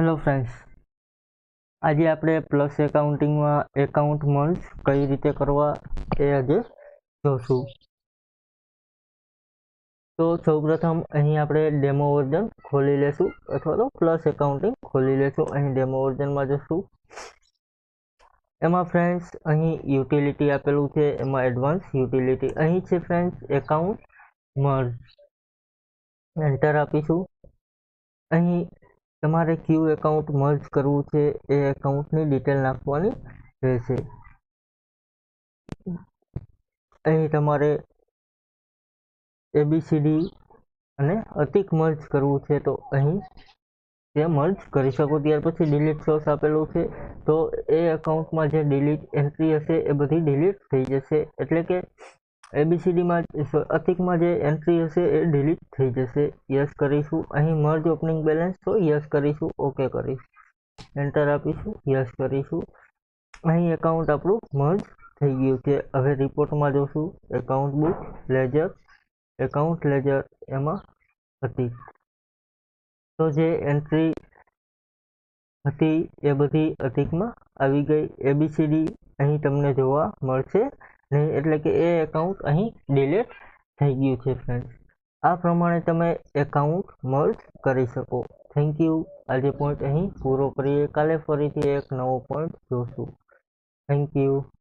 Hello friends, આજે આપણે plus એકાઉન્ટિંગમાં account merge કઈ રીતે કરવા એ આજે જોશું. તો સૌપ્રથમ અહીં આપણે ડેમો વર્ઝન ખોલી લેશું અથવા તો પ્લસ એકાઉન્ટિંગ ખોલી લેશું. અહીં ડેમો વર્ઝનમાં જશું. એમાં ફ્રેન્ડ્સ અહીં યુટિલિટી આપેલું છે, એમાં એડવાન્સ યુટિલિટી અહીં છે ફ્રેન્ડ્સ એકાઉન્ટ મર્જ. એન્ટર આપીશું. અહીં તમારે ક્યુ એકાઉન્ટ મર્જ કરવું છે એ એકાઉન્ટની ડિટેલ નાખવાની રહેશે. અહીં તમારે એબીસીડી અને અતિક મર્જ કરવું છે તો અહીં તે મર્જ કરી શકો. ત્યાર પછી ડિલીટ સોર્સ આપેલું છે, તો એ એકાઉન્ટમાં જે ડિલીટ એન્ટ્રી હશે એ બધી ડિલીટ થઈ જશે. એટલે કે એબીસીડીમાં અતિકમાં જે એન્ટ્રી હશે એ ડિલીટ થઈ જશે. યસ કરીશું. અહીં મર્જ ઓપનિંગ બેલેન્સ તો યસ કરીશું. ઓકે કરીશું. એન્ટર આપીશું. યસ કરીશું. અહીં એકાઉન્ટ આપણું મર્જ થઈ ગયું છે. હવે રિપોર્ટમાં જોશું. Account book, ledger, account ledger, એમાં અતિક. તો જે એન્ટ્રી હતી એ બધી અતિકમાં આવી ગઈ. એબીસીડી અહીં તમને જોવા મળશે નહીં, એટલે કે એ એકાઉન્ટ અહીં ડિલીટ થઈ ગયું છે ફ્રેન્ડ્સ. આ પ્રમાણે તમે એકાઉન્ટ મર્જ કરી શકો. Thank you. આજે પોઈન્ટ અહીં પૂરો કરીએ. કાલે ફરીથી એક નવો પોઈન્ટ જોશું. Thank you.